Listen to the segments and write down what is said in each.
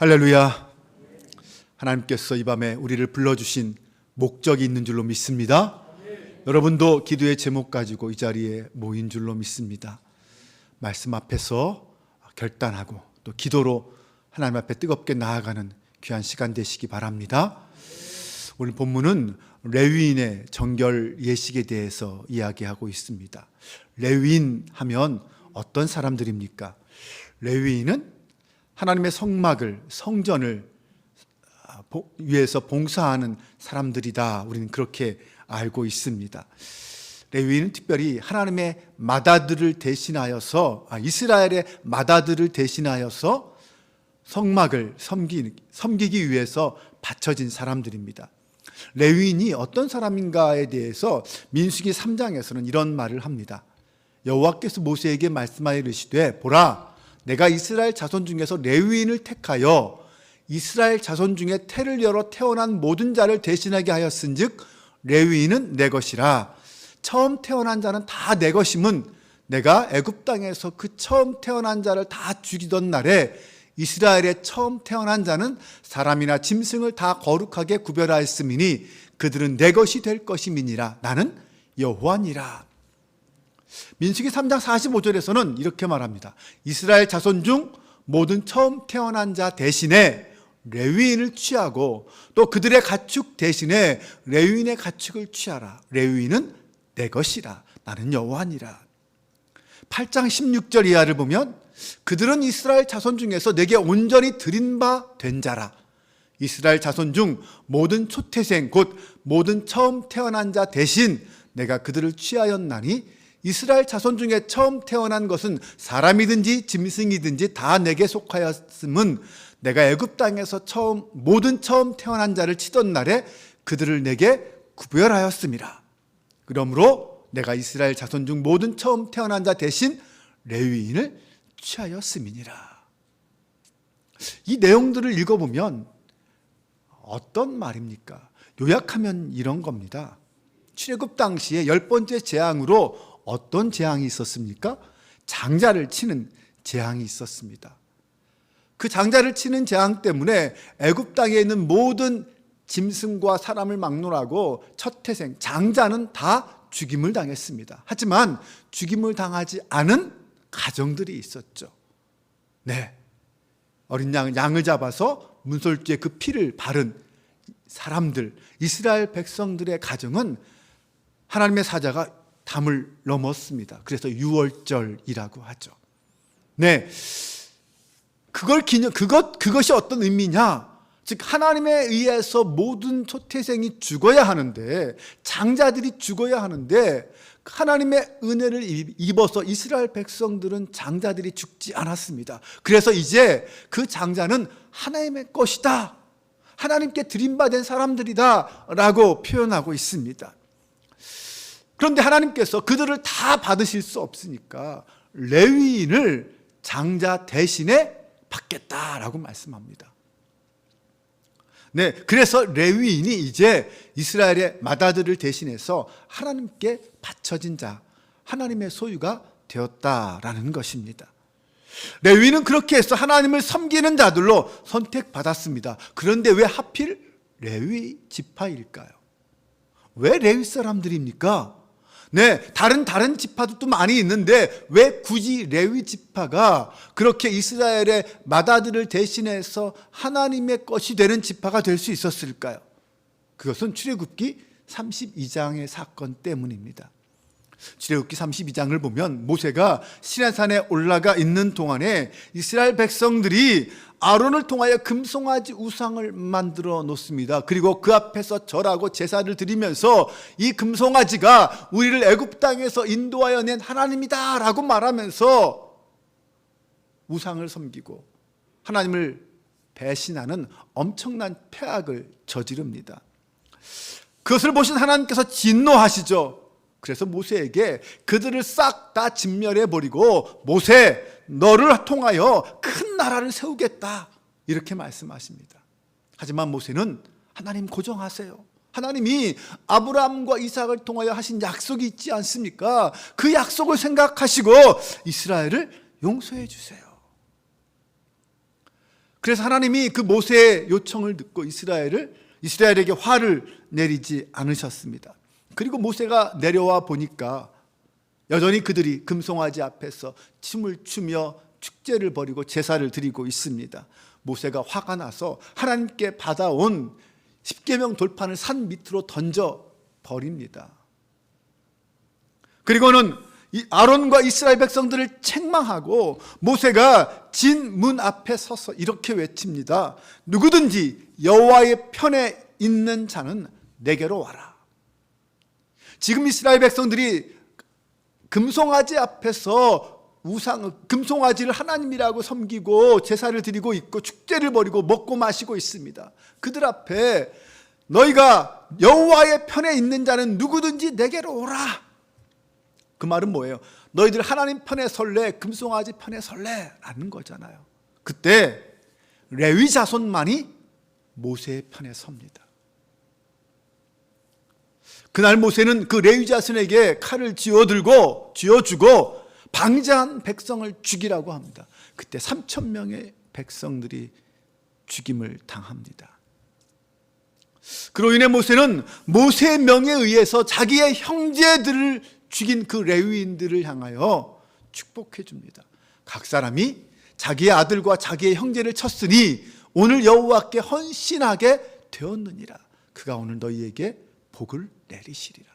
할렐루야. 하나님께서 이 밤에 우리를 불러주신 목적이 있는 줄로 믿습니다. 여러분도 기도의 제목 가지고 이 자리에 모인 줄로 믿습니다. 말씀 앞에서 결단하고 또 기도로 하나님 앞에 뜨겁게 나아가는 귀한 시간 되시기 바랍니다. 오늘 본문은 레위인의 정결 예식에 대해서 이야기하고 있습니다. 레위인 하면 어떤 사람들입니까? 레위인은 하나님의 성막을, 성전을 위해서 봉사하는 사람들이다. 우리는 그렇게 알고 있습니다. 레위인은 특별히 하나님의 맏아들을 대신하여서, 이스라엘의 맏아들을 대신하여서 성막을 섬기기 위해서 바쳐진 사람들입니다. 레위인이 어떤 사람인가에 대해서 민수기 3장에서는 이런 말을 합니다. 여호와께서 모세에게 말씀하여 이르시되 보라, 내가 이스라엘 자손 중에서 레위인을 택하여 이스라엘 자손 중에 태를 열어 태어난 모든 자를 대신하게 하였은즉 레위인은 내 것이라. 처음 태어난 자는 다 내 것임은 내가 애굽 땅에서 그 처음 태어난 자를 다 죽이던 날에 이스라엘의 처음 태어난 자는 사람이나 짐승을 다 거룩하게 구별하였음이니 그들은 내 것이 될 것임이니라. 나는 여호와니라. 민수기 3장 45절에서는 이렇게 말합니다. 이스라엘 자손 중 모든 처음 태어난 자 대신에 레위인을 취하고 또 그들의 가축 대신에 레위인의 가축을 취하라. 레위인은 내 것이라. 나는 여호와니라. 8장 16절 이하를 보면 그들은 이스라엘 자손 중에서 내게 온전히 드린 바 된 자라. 이스라엘 자손 중 모든 초태생 곧 모든 처음 태어난 자 대신 내가 그들을 취하였나니 이스라엘 자손 중에 처음 태어난 것은 사람이든지 짐승이든지 다 내게 속하였음은 내가 애굽 땅에서 모든 처음 태어난 자를 치던 날에 그들을 내게 구별하였음이라. 그러므로 내가 이스라엘 자손 중 모든 처음 태어난 자 대신 레위인을 취하였음이니라. 이 내용들을 읽어보면 어떤 말입니까? 요약하면 이런 겁니다. 출애굽 당시에 10번째 재앙으로 어떤 재앙이 있었습니까? 장자를 치는 재앙이 있었습니다. 그 장자를 치는 재앙 때문에 애굽 땅에 있는 모든 짐승과 사람을 막론하고 첫 태생, 장자는 다 죽임을 당했습니다. 하지만 죽임을 당하지 않은 가정들이 있었죠. 네, 어린 양을 잡아서 문설주에 그 피를 바른 사람들, 이스라엘 백성들의 가정은 하나님의 사자가 담을 넘었습니다. 그래서 유월절이라고 하죠. 네, 그것이 어떤 의미냐? 즉 하나님에 의해서 모든 초태생이 죽어야 하는데, 장자들이 죽어야 하는데 하나님의 은혜를 입어서 이스라엘 백성들은 장자들이 죽지 않았습니다. 그래서 이제 그 장자는 하나님의 것이다, 하나님께 드림받은 사람들이다 라고 표현하고 있습니다. 그런데 하나님께서 그들을 다 받으실 수 없으니까 레위인을 장자 대신에 받겠다라고 말씀합니다. 네, 그래서 레위인이 이제 이스라엘의 맏아들을 대신해서 하나님께 바쳐진 자, 하나님의 소유가 되었다라는 것입니다. 레위인은 그렇게 해서 하나님을 섬기는 자들로 선택받았습니다. 그런데 왜 하필 레위 지파일까요? 왜 레위 사람들입니까? 네, 다른 지파도 또 많이 있는데 왜 굳이 레위 지파가 그렇게 이스라엘의 맏아들을 대신해서 하나님의 것이 되는 지파가 될 수 있었을까요? 그것은 출애굽기 32장의 사건 때문입니다. 출애굽기 32장을 보면 모세가 시내산에 올라가 있는 동안에 이스라엘 백성들이 아론을 통하여 금송아지 우상을 만들어 놓습니다. 그리고 그 앞에서 절하고 제사를 드리면서 이 금송아지가 우리를 애굽 땅에서 인도하여 낸 하나님이다 라고 말하면서 우상을 섬기고 하나님을 배신하는 엄청난 폐악을 저지릅니다. 그것을 보신 하나님께서 진노하시죠. 그래서 모세에게 그들을 싹 다 진멸해버리고 모세, 너를 통하여 큰 나라를 세우겠다 이렇게 말씀하십니다. 하지만 모세는 하나님 고정하세요. 하나님이 아브라함과 이삭을 통하여 하신 약속이 있지 않습니까? 그 약속을 생각하시고 이스라엘을 용서해 주세요. 그래서 하나님이 그 모세의 요청을 듣고 이스라엘에게 화를 내리지 않으셨습니다. 그리고 모세가 내려와 보니까 여전히 그들이 금송아지 앞에서 춤을 추며 축제를 벌이고 제사를 드리고 있습니다. 모세가 화가 나서 하나님께 받아온 십계명 돌판을 산 밑으로 던져 버립니다. 그리고는 아론과 이스라엘 백성들을 책망하고 모세가 진 문 앞에 서서 이렇게 외칩니다. 누구든지 여호와의 편에 있는 자는 내게로 와라. 지금 이스라엘 백성들이 금송아지 앞에서 금송아지를 하나님이라고 섬기고 제사를 드리고 있고 축제를 벌이고 먹고 마시고 있습니다. 그들 앞에 너희가 여호와의 편에 있는 자는 누구든지 내게로 오라. 그 말은 뭐예요? 너희들 하나님 편에 설래, 금송아지 편에 설래 라는 거잖아요. 그때 레위 자손만이 모세의 편에 섭니다. 그날 모세는 그 레위 자손에게 칼을 쥐어주고 방자한 백성을 죽이라고 합니다. 그때 3,000명의 백성들이 죽임을 당합니다. 그로 인해 모세는 모세의 명에 의해서 자기의 형제들을 죽인 그 레위인들을 향하여 축복해 줍니다. 각 사람이 자기의 아들과 자기의 형제를 쳤으니 오늘 여호와께 헌신하게 되었느니라. 그가 오늘 너희에게 복을 내리시리라.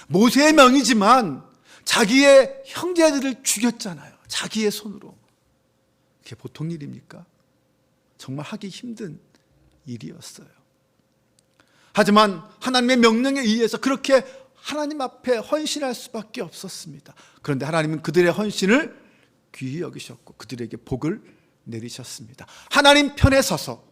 모세의 명이지만 자기의 형제들을 죽였잖아요. 자기의 손으로. 그게 보통 일입니까? 정말 하기 힘든 일이었어요. 하지만 하나님의 명령에 의해서 그렇게 하나님 앞에 헌신할 수밖에 없었습니다. 그런데 하나님은 그들의 헌신을 귀히 여기셨고 그들에게 복을 내리셨습니다. 하나님 편에 서서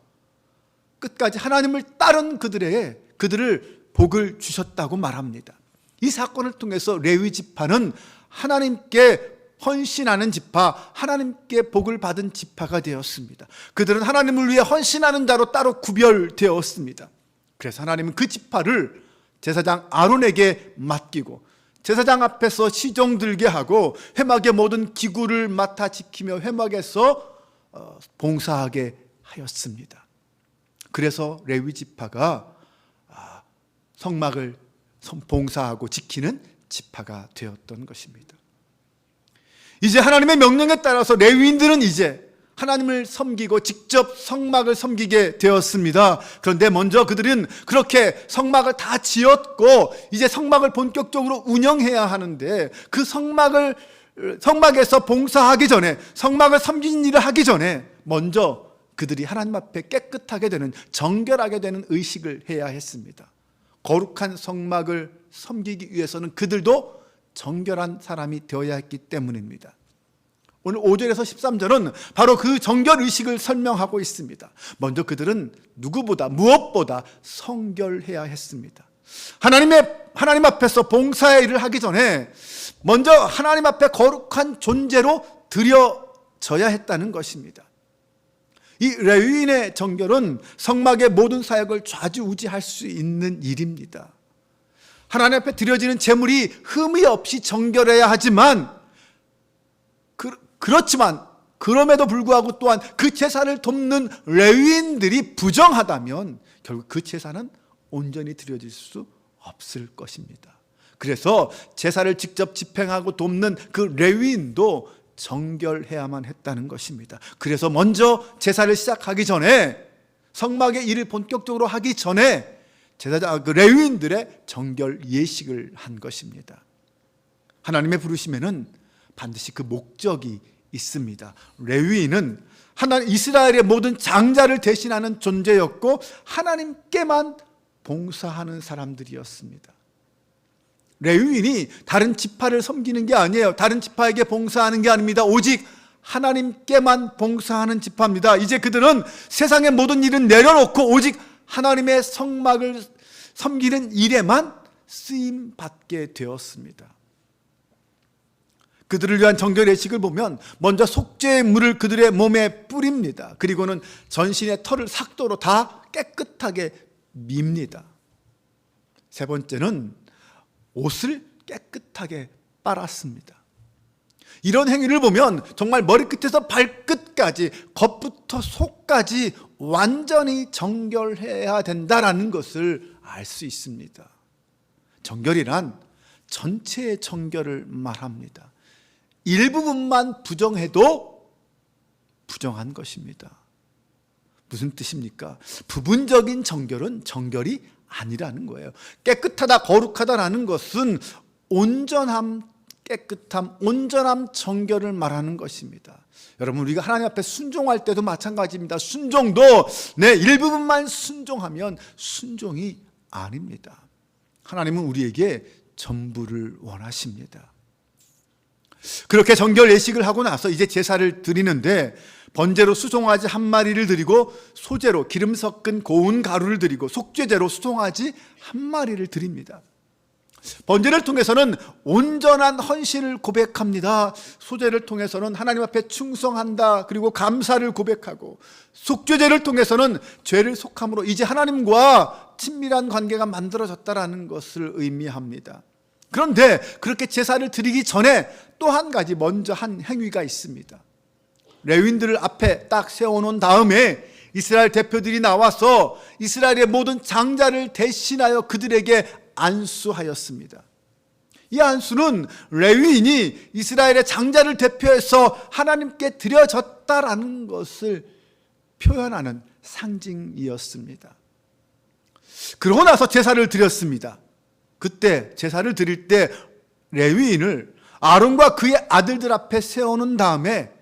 끝까지 하나님을 따른 그들을 복을 주셨다고 말합니다. 이 사건을 통해서 레위 지파는 하나님께 헌신하는 지파, 하나님께 복을 받은 지파가 되었습니다. 그들은 하나님을 위해 헌신하는 자로 따로 구별되었습니다. 그래서 하나님은 그 지파를 제사장 아론에게 맡기고 제사장 앞에서 시종 들게 하고 회막의 모든 기구를 맡아 지키며 회막에서 봉사하게 하였습니다. 그래서 레위 지파가 성막을 봉사하고 지키는 지파가 되었던 것입니다. 이제 하나님의 명령에 따라서 레위인들은 이제 하나님을 섬기고 직접 성막을 섬기게 되었습니다. 그런데 먼저 그들은 그렇게 성막을 다 지었고 이제 성막을 본격적으로 운영해야 하는데 그 성막에서 봉사하기 전에, 성막을 섬기는 일을 하기 전에 먼저 그들이 하나님 앞에 깨끗하게 되는, 정결하게 되는 의식을 해야 했습니다. 거룩한 성막을 섬기기 위해서는 그들도 정결한 사람이 되어야 했기 때문입니다. 오늘 5절에서 13절은 바로 그 정결의식을 설명하고 있습니다. 먼저 그들은 무엇보다 성결해야 했습니다. 하나님 앞에서 봉사의 일을 하기 전에 먼저 하나님 앞에 거룩한 존재로 드려져야 했다는 것입니다. 이 레위인의 정결은 성막의 모든 사역을 좌지우지할 수 있는 일입니다. 하나님 앞에 드려지는 제물이 흠이 없이 정결해야 하지만 그렇지만 그럼에도 불구하고 또한 그 제사를 돕는 레위인들이 부정하다면 결국 그 제사는 온전히 드려질 수 없을 것입니다. 그래서 제사를 직접 집행하고 돕는 그 레위인도 정결해야만 했다는 것입니다. 그래서 먼저 제사를 시작하기 전에, 성막의 일을 본격적으로 하기 전에 그 레위인들의 정결 예식을 한 것입니다. 하나님의 부르심에는 반드시 그 목적이 있습니다. 레위인은 이스라엘의 모든 장자를 대신하는 존재였고 하나님께만 봉사하는 사람들이었습니다. 레위인이 다른 지파를 섬기는 게 아니에요. 다른 지파에게 봉사하는 게 아닙니다. 오직 하나님께만 봉사하는 지파입니다. 이제 그들은 세상의 모든 일은 내려놓고 오직 하나님의 성막을 섬기는 일에만 쓰임 받게 되었습니다. 그들을 위한 정결 예식을 보면 먼저 속죄의 물을 그들의 몸에 뿌립니다. 그리고는 전신의 털을 삭도로 다 깨끗하게 밉니다. 세 번째는 옷을 깨끗하게 빨았습니다. 이런 행위를 보면 정말 머리끝에서 발끝까지, 겉부터 속까지 완전히 정결해야 된다라는 것을 알 수 있습니다. 정결이란 전체의 정결을 말합니다. 일부분만 부정해도 부정한 것입니다. 무슨 뜻입니까? 부분적인 정결은 정결이 아니라는 거예요. 깨끗하다, 거룩하다라는 것은 온전함, 깨끗함, 온전함, 정결을 말하는 것입니다. 여러분, 우리가 하나님 앞에 순종할 때도 마찬가지입니다. 순종도 일부분만 순종하면 순종이 아닙니다. 하나님은 우리에게 전부를 원하십니다. 그렇게 정결 예식을 하고 나서 이제 제사를 드리는데, 번제로 수송아지 한 마리를 드리고, 소제로 기름 섞은 고운 가루를 드리고, 속죄제로 수송아지 한 마리를 드립니다. 번제를 통해서는 온전한 헌신을 고백합니다. 소제를 통해서는 하나님 앞에 충성한다, 그리고 감사를 고백하고, 속죄제를 통해서는 죄를 속함으로 이제 하나님과 친밀한 관계가 만들어졌다라는 것을 의미합니다. 그런데 그렇게 제사를 드리기 전에 또 한 가지 먼저 한 행위가 있습니다. 레위인들을 앞에 딱 세워놓은 다음에 이스라엘 대표들이 나와서 이스라엘의 모든 장자를 대신하여 그들에게 안수하였습니다. 이 안수는 레위인이 이스라엘의 장자를 대표해서 하나님께 드려졌다라는 것을 표현하는 상징이었습니다. 그러고 나서 제사를 드렸습니다. 그때 제사를 드릴 때 레위인을 아론과 그의 아들들 앞에 세우는 다음에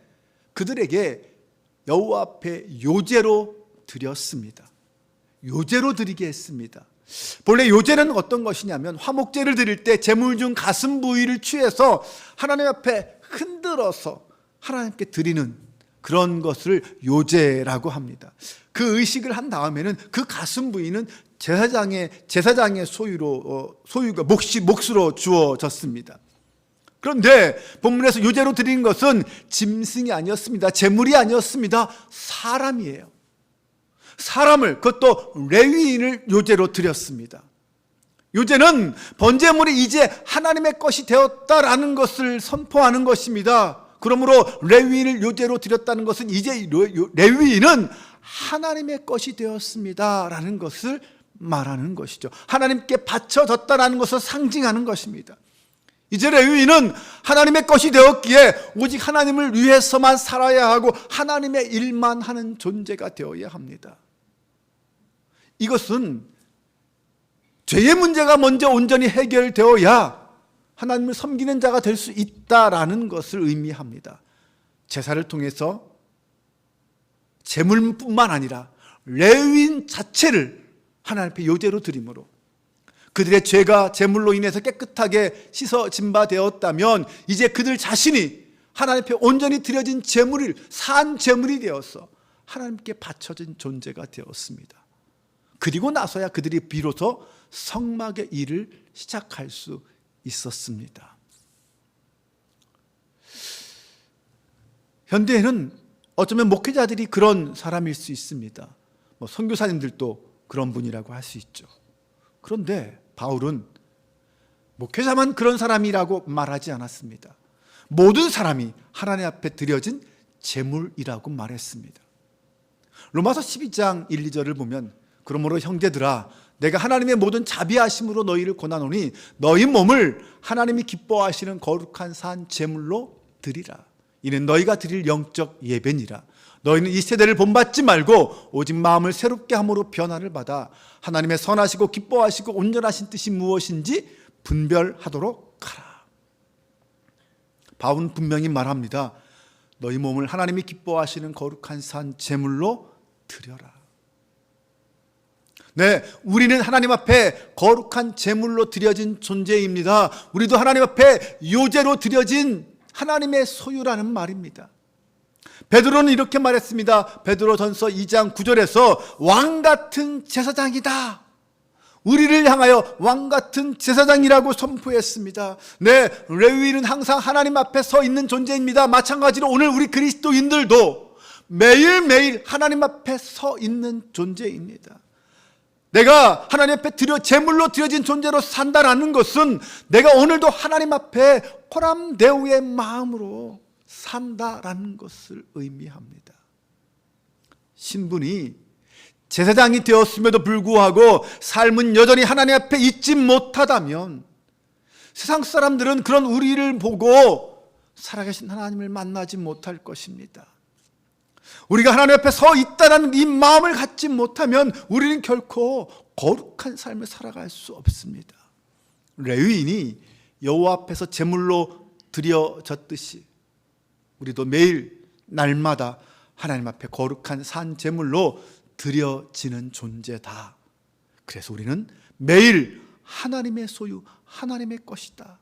그들에게 여호와 앞에 요제로 드렸습니다. 요제로 드리게 했습니다. 본래 요제는 어떤 것이냐면, 화목제를 드릴 때 제물 중 가슴 부위를 취해서 하나님 앞에 흔들어서 하나님께 드리는 그런 것을 요제라고 합니다. 그 의식을 한 다음에는 그 가슴 부위는 제사장의 소유가 몫으로 주어졌습니다. 그런데 본문에서 요제로 드린 것은 짐승이 아니었습니다. 제물이 아니었습니다. 사람이에요. 사람을, 그것도 레위인을 요제로 드렸습니다. 요제는 번제물이 이제 하나님의 것이 되었다라는 것을 선포하는 것입니다. 그러므로 레위인을 요제로 드렸다는 것은 이제 레위인은 하나님의 것이 되었습니다라는 것을 말하는 것이죠. 하나님께 바쳐졌다라는 것을 상징하는 것입니다. 이제 레위인은 하나님의 것이 되었기에 오직 하나님을 위해서만 살아야 하고 하나님의 일만 하는 존재가 되어야 합니다. 이것은 죄의 문제가 먼저 온전히 해결되어야 하나님을 섬기는 자가 될 수 있다라는 것을 의미합니다. 제사를 통해서 제물뿐만 아니라 레위인 자체를 하나님 앞에 요제로 드림으로 그들의 죄가 제물로 인해서 깨끗하게 씻어진 바 되었다면, 이제 그들 자신이 하나님 앞에 온전히 드려진 제물을 산 제물이 되어서 하나님께 바쳐진 존재가 되었습니다. 그리고 나서야 그들이 비로소 성막의 일을 시작할 수 있었습니다. 현대에는 어쩌면 목회자들이 그런 사람일 수 있습니다. 선교사님들도 그런 분이라고 할 수 있죠. 그런데 바울은 목회자만 그런 사람이라고 말하지 않았습니다. 모든 사람이 하나님 앞에 드려진 제물이라고 말했습니다. 로마서 12장 1, 2절을 보면, 그러므로 형제들아, 내가 하나님의 모든 자비하심으로 너희를 권하노니 너희 몸을 하나님이 기뻐하시는 거룩한 산 제물로 드리라. 이는 너희가 드릴 영적 예배니라. 너희는 이 세대를 본받지 말고 오직 마음을 새롭게 함으로 변화를 받아 하나님의 선하시고 기뻐하시고 온전하신 뜻이 무엇인지 분별하도록 하라. 바울은 분명히 말합니다. 너희 몸을 하나님이 기뻐하시는 거룩한 산 제물로 드려라. 네, 우리는 하나님 앞에 거룩한 제물로 드려진 존재입니다. 우리도 하나님 앞에 요제로 드려진 하나님의 소유라는 말입니다. 베드로는 이렇게 말했습니다. 베드로전서 2장 9절에서 왕같은 제사장이다. 우리를 향하여 왕같은 제사장이라고 선포했습니다. 네, 레위인은 항상 하나님 앞에 서 있는 존재입니다. 마찬가지로 오늘 우리 그리스도인들도 매일매일 하나님 앞에 서 있는 존재입니다. 내가 하나님 앞에 제물로 드려진 존재로 산다라는 것은 내가 오늘도 하나님 앞에 코람데오의 마음으로 산다라는 것을 의미합니다. 신분이 제사장이 되었음에도 불구하고 삶은 여전히 하나님 앞에 있지 못하다면 세상 사람들은 그런 우리를 보고 살아계신 하나님을 만나지 못할 것입니다. 우리가 하나님 앞에 서 있다는 이 마음을 갖지 못하면 우리는 결코 거룩한 삶을 살아갈 수 없습니다. 레위인이 여호와 앞에서 제물로 드려졌듯이 우리도 매일 날마다 하나님 앞에 거룩한 산 제물로 드려지는 존재다. 그래서 우리는 매일 하나님의 소유, 하나님의 것이다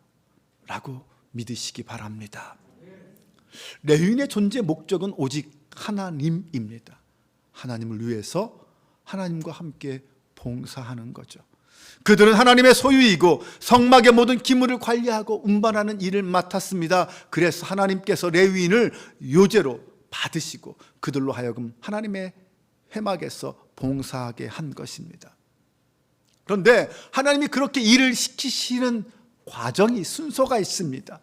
라고 믿으시기 바랍니다. 레위인의 존재 목적은 오직 하나님입니다. 하나님을 위해서 하나님과 함께 봉사하는 거죠. 그들은 하나님의 소유이고 성막의 모든 기물을 관리하고 운반하는 일을 맡았습니다. 그래서 하나님께서 레위인을 요제로 받으시고 그들로 하여금 하나님의 회막에서 봉사하게 한 것입니다. 그런데 하나님이 그렇게 일을 시키시는 과정이 순서가 있습니다.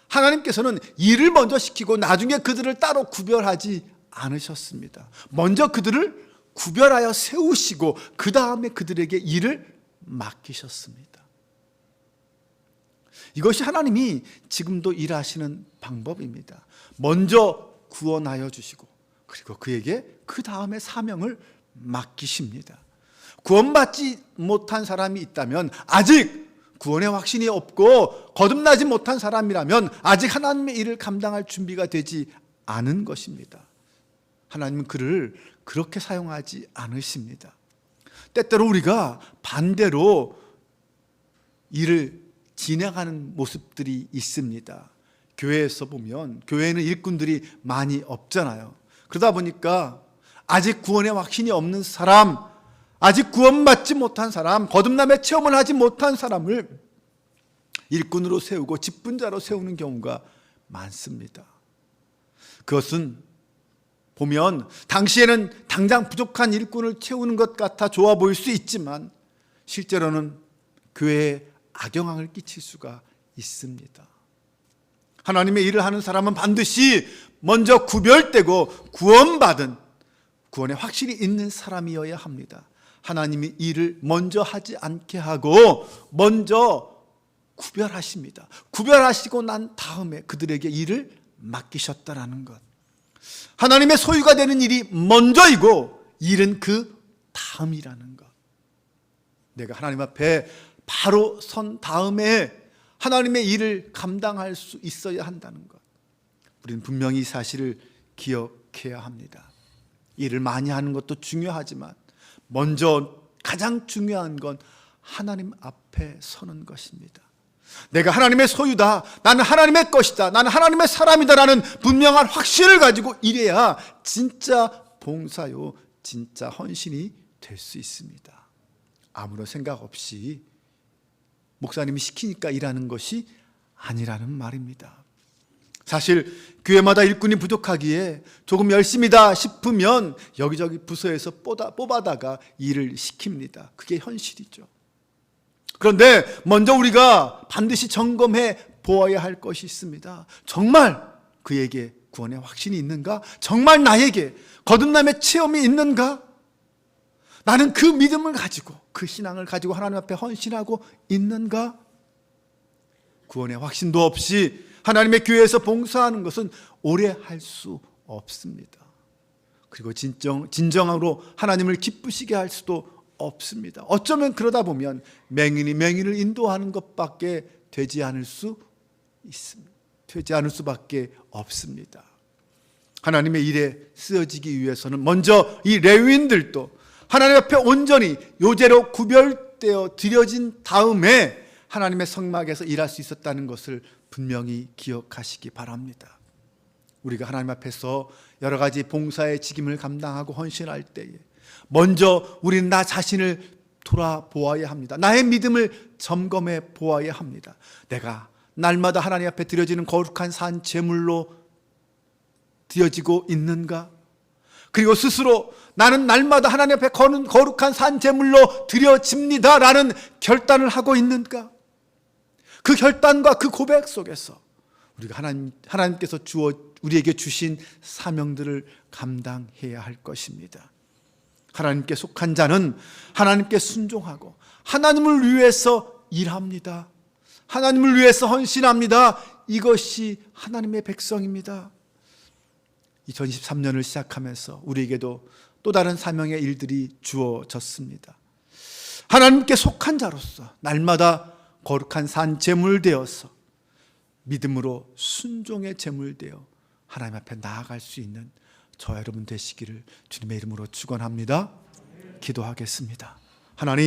하나님께서는 일을 먼저 시키고 나중에 그들을 따로 구별하지 않으셨습니다. 먼저 그들을 구별하여 세우시고 그 다음에 그들에게 일을 맡기셨습니다. 이것이 하나님이 지금도 일하시는 방법입니다. 먼저 구원하여 주시고 그리고 그에게 그 다음에 사명을 맡기십니다. 구원받지 못한 사람이 있다면, 아직 구원의 확신이 없고 거듭나지 못한 사람이라면 아직 하나님의 일을 감당할 준비가 되지 않은 것입니다. 하나님은 그를 그렇게 사용하지 않으십니다. 때때로 우리가 반대로 일을 진행하는 모습들이 있습니다. 교회에서 보면 교회에는 일꾼들이 많이 없잖아요. 그러다 보니까 아직 구원의 확신이 없는 사람, 아직 구원받지 못한 사람, 거듭남의 체험을 하지 못한 사람을 일꾼으로 세우고 직분자로 세우는 경우가 많습니다. 그것은 보면 당시에는 당장 부족한 일꾼을 채우는 것 같아 좋아 보일 수 있지만 실제로는 교회에 악영향을 끼칠 수가 있습니다. 하나님의 일을 하는 사람은 반드시 먼저 구별되고 구원받은, 구원의 확신이 있는 사람이어야 합니다. 하나님이 일을 먼저 하지 않게 하고 먼저 구별하십니다. 구별하시고 난 다음에 그들에게 일을 맡기셨다라는 것. 하나님의 소유가 되는 일이 먼저이고 일은 그 다음이라는 것. 내가 하나님 앞에 바로 선 다음에 하나님의 일을 감당할 수 있어야 한다는 것. 우리는 분명히 이 사실을 기억해야 합니다. 일을 많이 하는 것도 중요하지만 먼저 가장 중요한 건 하나님 앞에 서는 것입니다. 내가 하나님의 소유다, 나는 하나님의 것이다, 나는 하나님의 사람이다라는 분명한 확신을 가지고 일해야 진짜 봉사요, 진짜 헌신이 될 수 있습니다. 아무런 생각 없이 목사님이 시키니까 일하는 것이 아니라는 말입니다. 사실 교회마다 일꾼이 부족하기에 조금 열심이다 싶으면 여기저기 부서에서 뽑아다가 일을 시킵니다. 그게 현실이죠. 그런데 먼저 우리가 반드시 점검해 보아야 할 것이 있습니다. 정말 그에게 구원의 확신이 있는가? 정말 나에게 거듭남의 체험이 있는가? 나는 그 믿음을 가지고, 그 신앙을 가지고 하나님 앞에 헌신하고 있는가? 구원의 확신도 없이 하나님의 교회에서 봉사하는 것은 오래 할 수 없습니다. 그리고 진정으로 하나님을 기쁘시게 할 수도 없습니다. 어쩌면 그러다 보면 맹인이 맹인을 인도하는 것밖에 되지 않을 수밖에 없습니다. 하나님의 일에 쓰여지기 위해서는 먼저 이 레위인들도 하나님 앞에 온전히 요제로 구별되어 드려진 다음에 하나님의 성막에서 일할 수 있었다는 것을 분명히 기억하시기 바랍니다. 우리가 하나님 앞에서 여러 가지 봉사의 직임을 감당하고 헌신할 때에 먼저 우리는 나 자신을 돌아보아야 합니다. 나의 믿음을 점검해 보아야 합니다. 내가 날마다 하나님 앞에 드려지는 거룩한 산 제물로 드려지고 있는가? 그리고 스스로 나는 날마다 하나님 앞에 거룩한 산 제물로 드려집니다 라는 결단을 하고 있는가? 그 결단과 그 고백 속에서 우리가 하나님께서 우리에게 주신 사명들을 감당해야 할 것입니다. 하나님께 속한 자는 하나님께 순종하고 하나님을 위해서 일합니다. 하나님을 위해서 헌신합니다. 이것이 하나님의 백성입니다. 2023년을 시작하면서 우리에게도 또 다른 사명의 일들이 주어졌습니다. 하나님께 속한 자로서 날마다 거룩한 산 제물 되어서 믿음으로 순종의 제물 되어 하나님 앞에 나아갈 수 있는 저와 여러분 되시기를 주님의 이름으로 축원합니다. 기도하겠습니다. 하나님,